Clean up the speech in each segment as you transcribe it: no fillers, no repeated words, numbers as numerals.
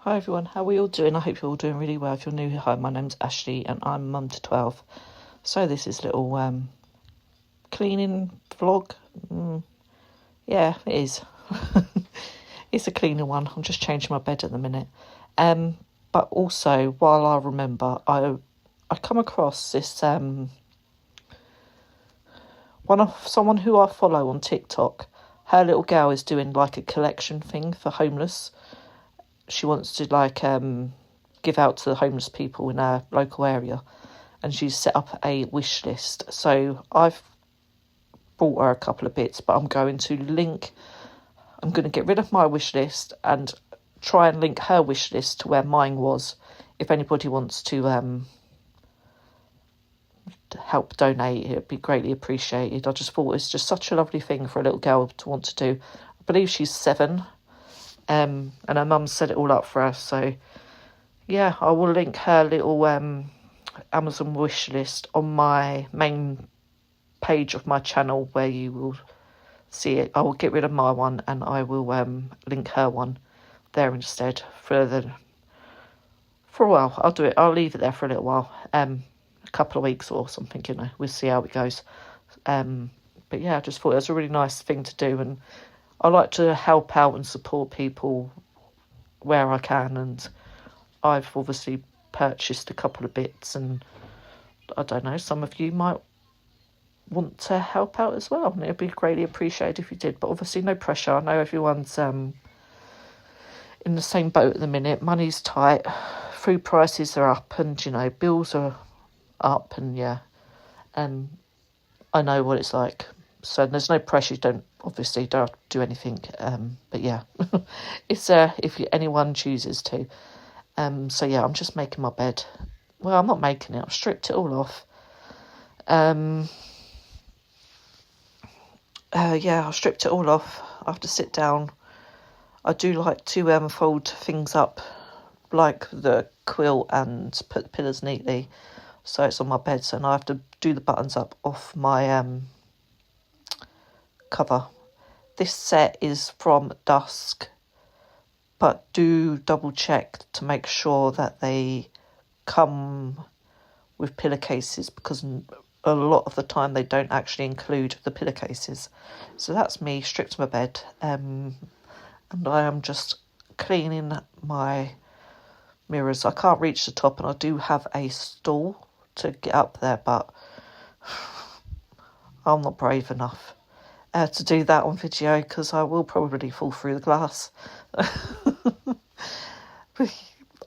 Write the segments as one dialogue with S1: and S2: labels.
S1: Hi everyone, how are we all doing? I hope you're all doing really well. If you're new here, hi, my name's Ashley and I'm mum to 12. So this is a little cleaning vlog. Yeah, it is. It's a cleaning one. I'm just changing my bed at the minute. But also, while I remember, I come across this someone who I follow on TikTok. Her little girl is doing like a collection thing for homeless. She wants to give out to the homeless people in our local area, and she's set up a wish list. So I've bought her a couple of bits, but I'm going to get rid of my wish list and try and link her wish list to where mine was. If anybody wants to help donate, it'd be greatly appreciated. I just thought it's just such a lovely thing for a little girl to want to do. I believe she's 7. And her mum set it all up for her, so yeah, I will link her little Amazon wish list on my main page of my channel where you will see it. I will get rid of my one and I will link her one there instead for a while. I'll do it. I'll leave it there for a little while, a couple of weeks or something. We'll see how it goes. But yeah, I just thought it was a really nice thing to do, and I like to help out and support people where I can, and I've obviously purchased a couple of bits, and I don't know, some of you might want to help out as well, and it would be greatly appreciated if you did, but obviously no pressure. I know everyone's in the same boat at the minute. Money's tight, food prices are up, and bills are up, and yeah, I know what it's like. So there's no pressure. You don't have to do anything. But yeah, it's if anyone chooses to. So yeah, I'm just making my bed. Well, I'm not making it. I've stripped it all off. Yeah, I've stripped it all off. I have to sit down. I do like to fold things up, like the quilt, and put the pillows neatly, so it's on my bed. So now I have to do the buttons up off my cover. This set is from Dusk, but do double check to make sure that they come with pillowcases, because a lot of the time they don't actually include the pillowcases. So that's me stripped to my bed, and I am just cleaning my mirrors. I can't reach the top, and I do have a stool to get up there, but I'm not brave enough to do that on video, because I will probably fall through the glass.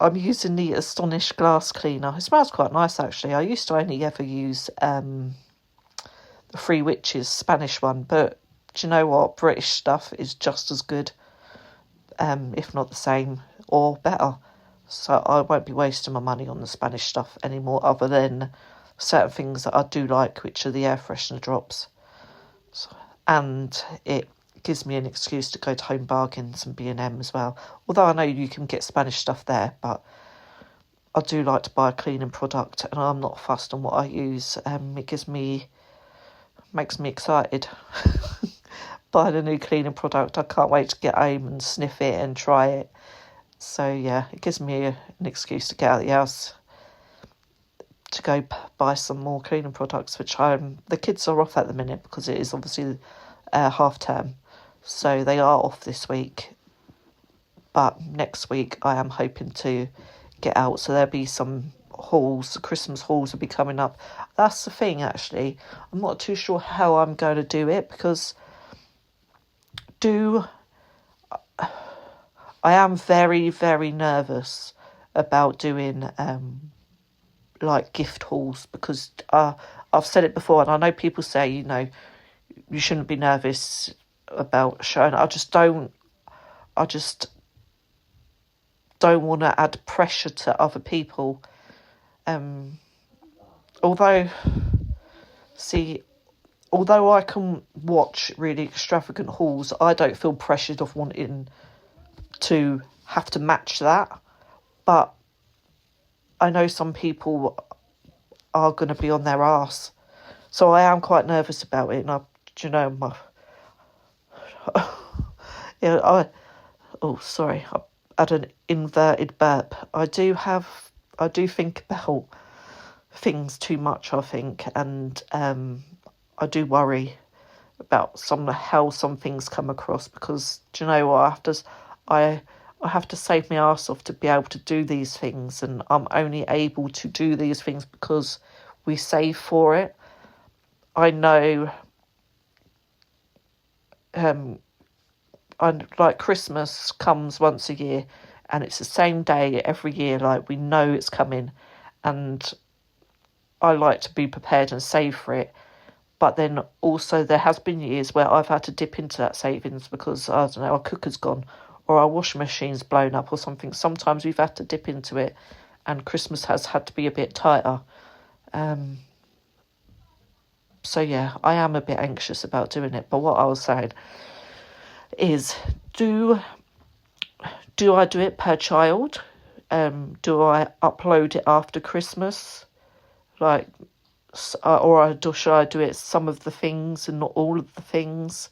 S1: I'm using the Astonish glass cleaner. It smells quite nice, actually. I used to only ever use the Three Witches Spanish one, but do you know what? British stuff is just as good, if not the same, or better. So I won't be wasting my money on the Spanish stuff anymore, other than certain things that I do like, which are the air freshener drops. And it gives me an excuse to go to Home Bargains and B&M as well. Although I know you can get Spanish stuff there, but I do like to buy a cleaning product, and I'm not fussed on what I use. It makes me excited. Buying a new cleaning product, I can't wait to get home and sniff it and try it. So yeah, it gives me an excuse to get out of the house to go buy some more cleaning products, which the kids are off at the minute because it is obviously half term, so they are off this week. But next week I am hoping to get out, so there'll be some hauls. Christmas hauls will be coming up. That's the thing, actually. I'm not too sure how I'm going to do it, because I am very, very nervous about doing like gift hauls, because I've said it before, and I know people say, you shouldn't be nervous about showing. I just don't want to add pressure to other people. Although I can watch really extravagant hauls, I don't feel pressured of wanting to have to match that. But I know some people are going to be on their arse, so I am quite nervous about it. And sorry. had an inverted burp. I do think about things too much, I think, and I do worry about how some things come across, because do you know what, I have to save my arse off to be able to do these things, and I'm only able to do these things because we save for it. I know like Christmas comes once a year, and it's the same day every year, like we know it's coming, and I like to be prepared and save for it. But then also there has been years where I've had to dip into that savings because, I don't know, our cooker's gone or our washing machine's blown up or something. Sometimes we've had to dip into it, and Christmas has had to be a bit tighter. So yeah, I am a bit anxious about doing it. But what I was saying is, do I do it per child? Do I upload it after Christmas? Like, or should I do it some of the things and not all of the things?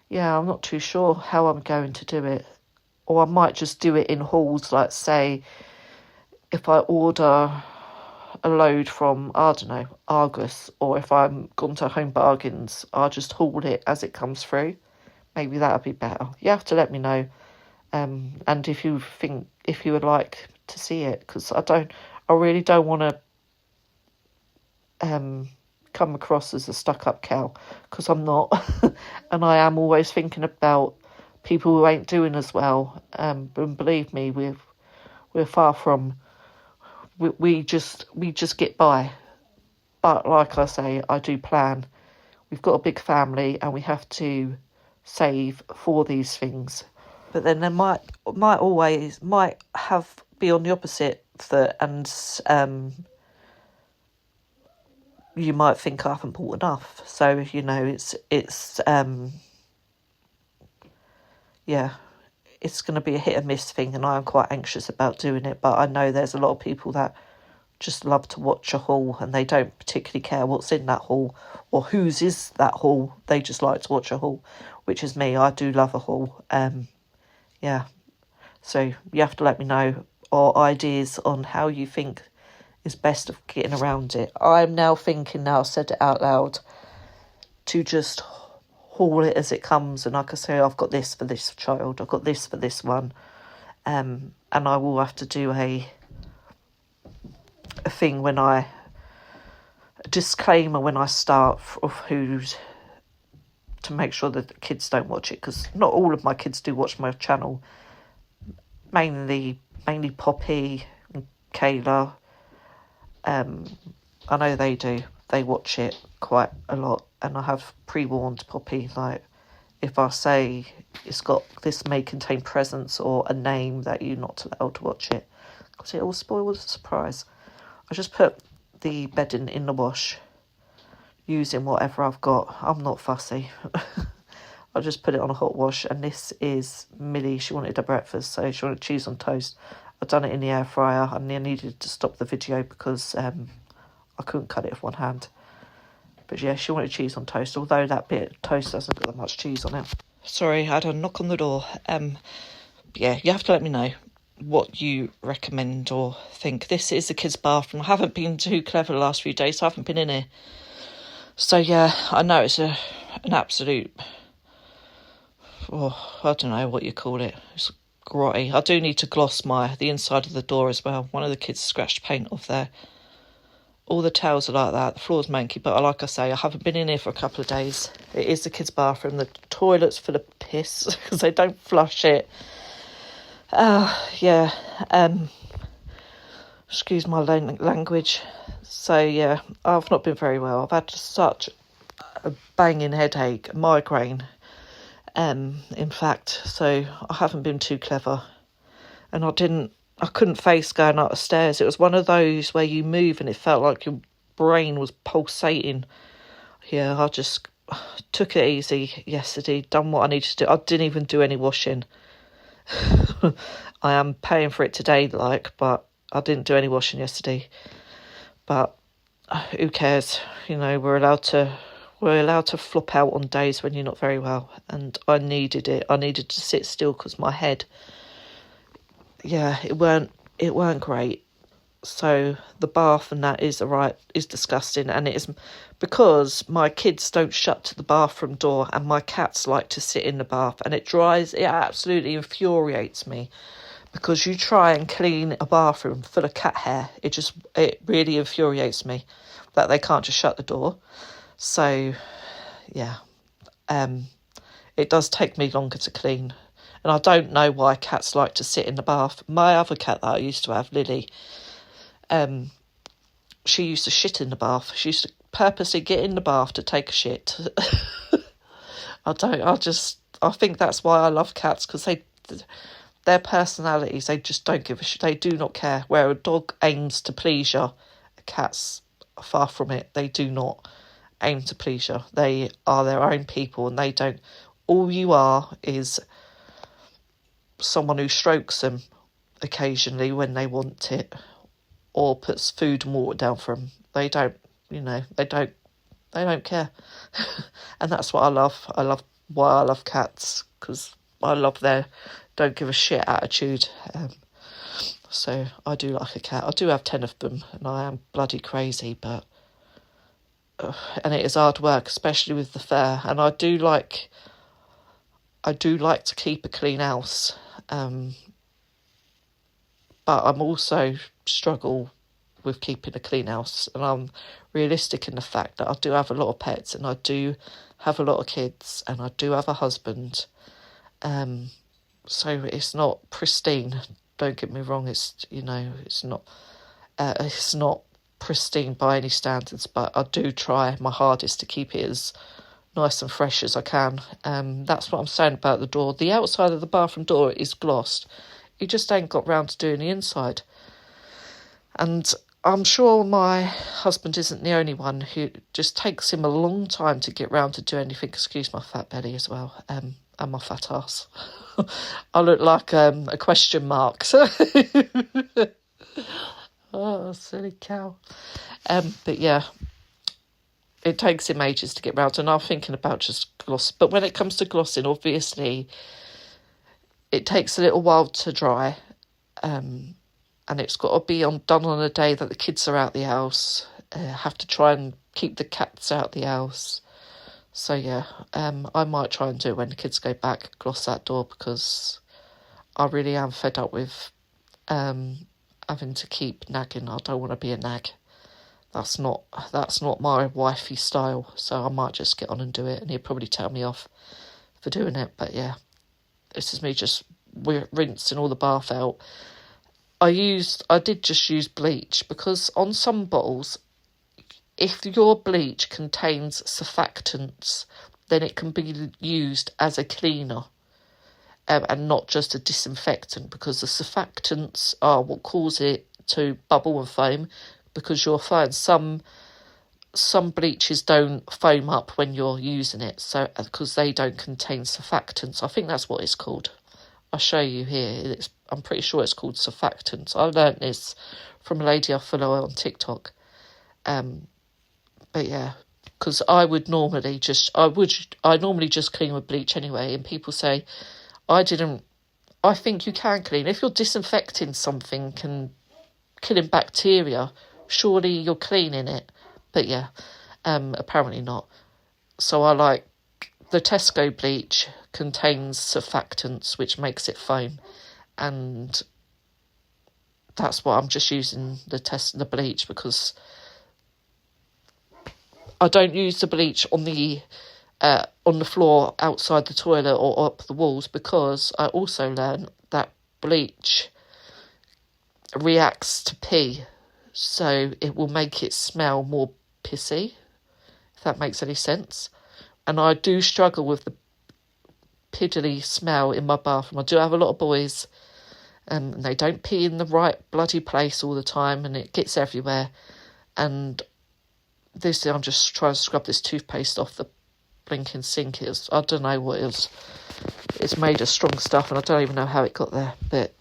S1: Yeah, I'm not too sure how I'm going to do it. Or I might just do it in hauls, like say, if I order a load from, I don't know, Argos, or if I'm gone to Home Bargains, I'll just haul it as it comes through. Maybe that'll be better. You have to let me know. And if you would like to see it, because I really don't want to come across as a stuck-up cow, because I'm not. And I am always thinking about people who ain't doing as well. And believe me, we're far from. We just get by. But like I say, I do plan. We've got a big family, and we have to save for these things. But then there might have be on the opposite foot, and you might think I haven't bought enough. So, you know, it's going to be a hit and miss thing, and I'm quite anxious about doing it. But I know there's a lot of people that just love to watch a haul, and they don't particularly care what's in that haul or whose is that haul. They just like to watch a haul, which is me. I do love a haul. Yeah. So you have to let me know, or ideas on how you think is best of getting around it. I'm now thinking, now I've said it out loud, to just haul it as it comes. And like I say, I've got this for this child, I've got this for this one. And I will have to do a thing a disclaimer when I start of who's, to make sure that the kids don't watch it, because not all of my kids do watch my channel. Mainly Poppy and Kayla. I know they do. They watch it quite a lot, and I have pre-warned Poppy, like, if I say this may contain presents or a name, that you're not allowed to watch it, because it will spoil the surprise. I just put the bedding in the wash, using whatever I've got. I'm not fussy. I just put it on a hot wash, and this is Millie. She wanted her breakfast, so she wanted cheese on toast. I've done it in the air fryer, and I needed to stop the video because I couldn't cut it with one hand. But yeah, she wanted cheese on toast, although that bit of toast hasn't got that much cheese on it. Sorry, I had a knock on the door. Yeah, you have to let me know what you recommend or think. This is the kids' bathroom. I haven't been too clever the last few days, so I haven't been in here. So yeah, I know it's an absolute, I don't know what you call it. It's grotty. I do need to gloss the inside of the door as well. One of the kids scratched paint off there. All the towels are like that. The floor's manky, but like I say, I haven't been in here for a couple of days. It is the kids' bathroom. The toilet's full of piss because they don't flush it. Yeah. Excuse my language. So yeah, I've not been very well. I've had such a banging headache, migraine. In fact, so I haven't been too clever, and I couldn't face going up the stairs. It was one of those where you move and it felt like your brain was pulsating. Yeah, I just took it easy yesterday, done what I needed to do. I didn't even do any washing. I am paying for it today, but I didn't do any washing yesterday. But who cares? You know, we're allowed to flop out on days when you're not very well, and I needed it. I needed to sit still because my head yeah, it weren't great. So the bath and that is disgusting, and it is because my kids don't shut to the bathroom door, and my cats like to sit in the bath, and it absolutely infuriates me, because you try and clean a bathroom full of cat hair, it really infuriates me that they can't just shut the door. So yeah, it does take me longer to clean. And I don't know why cats like to sit in the bath. My other cat that I used to have, Lily, she used to shit in the bath. She used to purposely get in the bath to take a shit. I think that's why I love cats, because their personalities, they just don't give a shit. They do not care. Where a dog aims to please you, cats are far from it. They do not aim to please you. They are their own people, and they don't. All you are is someone who strokes them occasionally when they want it, or puts food and water down for them. They don't, they don't care. And that's what I love. Why I love cats, because I love their don't give a shit attitude. So I do like a cat. I do have 10 of them, and I am bloody crazy, but and it is hard work, especially with the fur. And I do like to keep a clean house, but I'm also struggle with keeping a clean house, and I'm realistic in the fact that I do have a lot of pets, and I do have a lot of kids, and I do have a husband. So it's not pristine. Don't get me wrong. It's it's not pristine by any standards, but I do try my hardest to keep it as nice and fresh as I can. That's what I'm saying about the door. The outside of the bathroom door is glossed. You just ain't got round to doing the inside. And I'm sure my husband isn't the only one who just takes him a long time to get round to do anything. Excuse my fat belly as well, and my fat ass. I look like a question mark. Oh, silly cow. But yeah, it takes him ages to get round, and I'm thinking about just gloss. But when it comes to glossing, obviously, it takes a little while to dry, and it's got to be done on a day that the kids are out the house. Have to try and keep the cats out the house. So yeah, I might try and do it when the kids go back, gloss that door, because I really am fed up with having to keep nagging. I don't want to be a nag. That's not my wifey style. So I might just get on and do it, and he'll probably tell me off for doing it. But yeah, this is me just rinsing all the bath out. I did just use bleach, because on some bottles, if your bleach contains surfactants, then it can be used as a cleaner, and not just a disinfectant, because the surfactants are what cause it to bubble and foam, because you'll find some bleaches don't foam up when you're using it, so because they don't contain surfactants. I think that's what it's called. I'll show you here. I'm pretty sure it's called surfactants. I learnt this from a lady I follow on TikTok. But yeah, because I normally just clean with bleach anyway, and people say I think you can clean. If you're disinfecting something and killing bacteria, surely you're cleaning it. But yeah, apparently not. So I like the Tesco bleach contains surfactants, which makes it foam, and that's what I'm just using the bleach, because I don't use the bleach on the floor outside the toilet or up the walls, because I also learned that bleach reacts to pee, so it will make it smell more pissy, if that makes any sense. And I do struggle with the piddly smell in my bathroom. I do have a lot of boys, and they don't pee in the right bloody place all the time, and it gets everywhere. And I'm just trying to scrub this toothpaste off the blinking sink. I don't know what it is. It's made of strong stuff, and I don't even know how it got there, but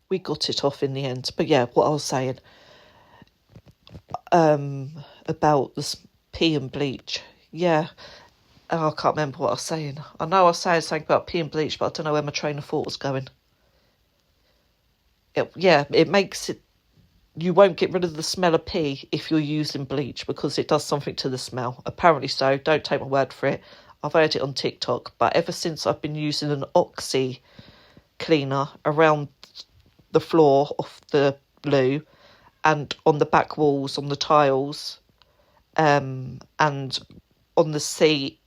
S1: we got it off in the end. But yeah, what I was saying about this pee and bleach. Yeah, I can't remember what I was saying. I know I was saying something about pee and bleach, but I don't know where my train of thought was going. it makes it, you won't get rid of the smell of pee if you're using bleach because it does something to the smell. Apparently so, don't take my word for it. I've heard it on TikTok, but ever since I've been using an oxy cleaner around the floor of the loo and on the back walls, on the tiles, and on the seat,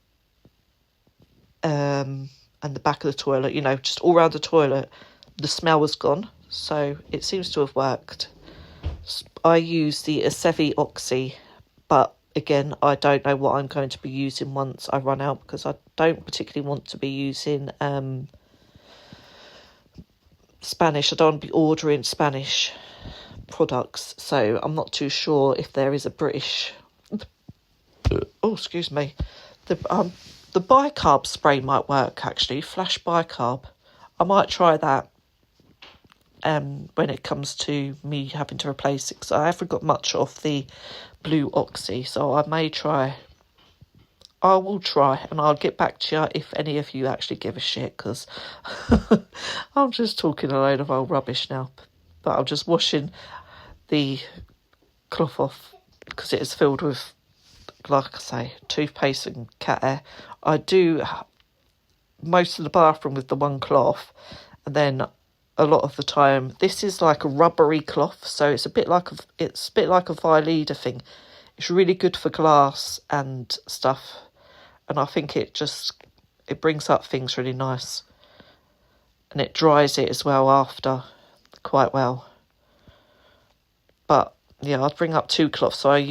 S1: and the back of the toilet, just all around the toilet, the smell was gone. So it seems to have worked. I use the Acevi Oxy, but again, I don't know what I'm going to be using once I run out because I don't particularly want to be using Spanish. I don't want to be ordering Spanish products, so I'm not too sure if there is a British. Oh, excuse me. The bicarb spray might work actually. Flash bicarb. I might try that. When it comes to me having to replace it, because I haven't got much of the blue oxy, so I will try, and I'll get back to you if any of you actually give a shit, because I'm just talking a load of old rubbish now. But I'm just washing the cloth off because it is filled with, like I say, toothpaste and cat hair. I do most of the bathroom with the one cloth, and then a lot of the time this is like a rubbery cloth, so it's a bit like a Violida thing. It's really good for glass and stuff, and I think it brings up things really nice, and it dries it as well after quite well. But yeah, I'd bring up two cloths. So I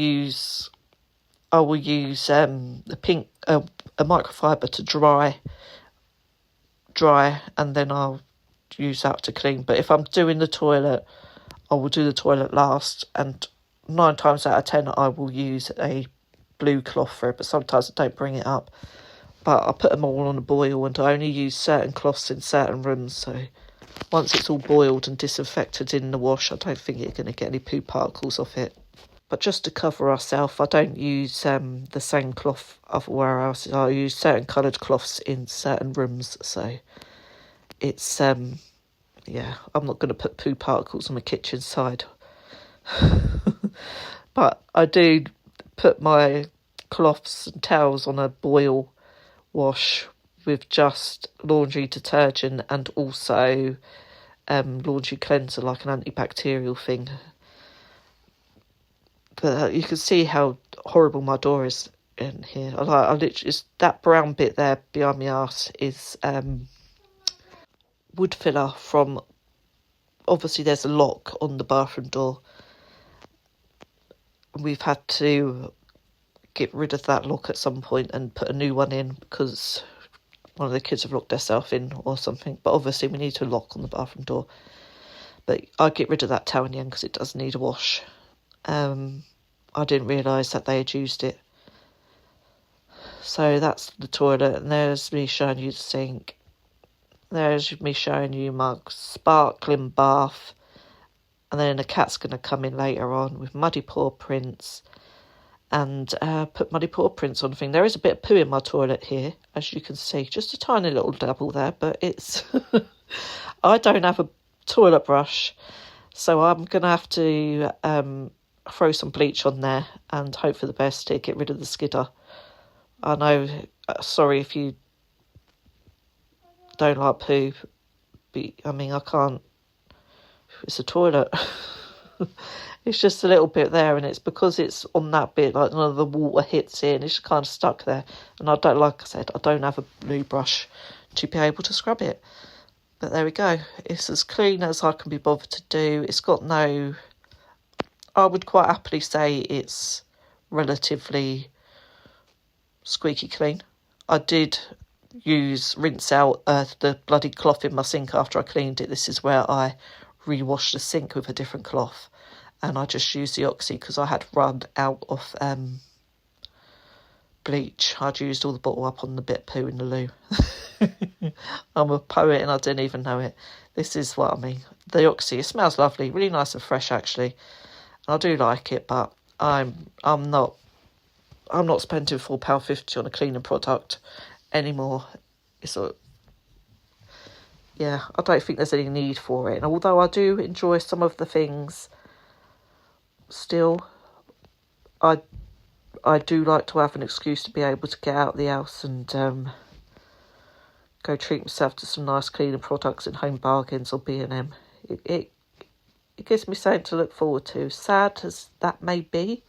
S1: will use the pink a microfiber to dry, and then I'll use that to clean. But if I'm doing the toilet, I will do the toilet last, and 9 times out of 10 I will use a blue cloth for it, but sometimes I don't bring it up. But I put them all on a boil, and I only use certain cloths in certain rooms, so once it's all boiled and disinfected in the wash, I don't think you're going to get any poo particles off it. But just to cover ourselves, I don't use the same cloth everywhere else. I use certain coloured cloths in certain rooms, so it's I'm not going to put poo particles on the kitchen side. But I do put my cloths and towels on a boil wash with just laundry detergent and also laundry cleanser, like an antibacterial thing. But you can see how horrible my door is in here. I literally, it's that brown bit there behind my arse is wood filler from, obviously there's a lock on the bathroom door. We've had to get rid of that lock at some point and put a new one in because one of the kids have locked themselves in or something. But obviously we need to lock on the bathroom door. But I get rid of that towel in the end because it does need a wash. I didn't realise that they had used it. So that's the toilet, and there's me showing you the sink. There's me showing you my sparkling bath. And then the cat's going to come in later on with muddy paw prints and put muddy paw prints on the thing. There is a bit of poo in my toilet here, as you can see. Just a tiny little dabble there, but it's... I don't have a toilet brush, so I'm going to have to throw some bleach on there and hope for the best to get rid of the skidder. I know, sorry if you don't like poo, but I mean, I can't... It's a toilet. It's just a little bit there, and it's because it's on that bit, like none of the water hits it, and it's kind of stuck there. And I don't, like I said, I don't have a blue brush to be able to scrub it. But there we go. It's as clean as I can be bothered to do. It's got no... I would quite happily say it's relatively squeaky clean. I did rinse out the bloody cloth in my sink after I cleaned it. This is where I rewash the sink with a different cloth, and I just used the oxy because I had run out of bleach. I'd used all the bottle up on the bit of poo in the loo. I'm a poet and I didn't even know it. This is what I mean. The oxy, it smells lovely, really nice and fresh actually. I do like it, but I'm not spending £4.50 on a cleaning product anymore. yeah, I don't think there's any need for it. And although I do enjoy some of the things, still, I do like to have an excuse to be able to get out of the house and go treat myself to some nice cleaning products in Home Bargains or B&M. It gives me something to look forward to. Sad as that may be,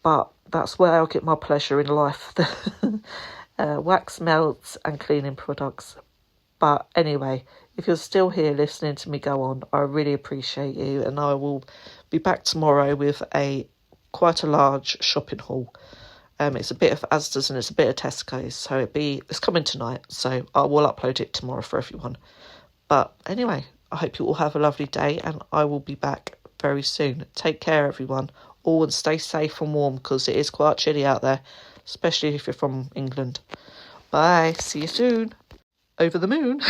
S1: but that's where I'll get my pleasure in life. Wax melts and cleaning products. But anyway, if you're still here listening to me go on, I really appreciate you, and I will be back tomorrow with quite a large shopping haul. It's a bit of Asda's and it's a bit of Tesco's, so it's coming tonight, so I will upload it tomorrow for everyone. But anyway, I hope you all have a lovely day, and I will be back very soon. Take care, everyone. And stay safe and warm, because it is quite chilly out there, especially if you're from England. Bye. See you soon. Over the moon.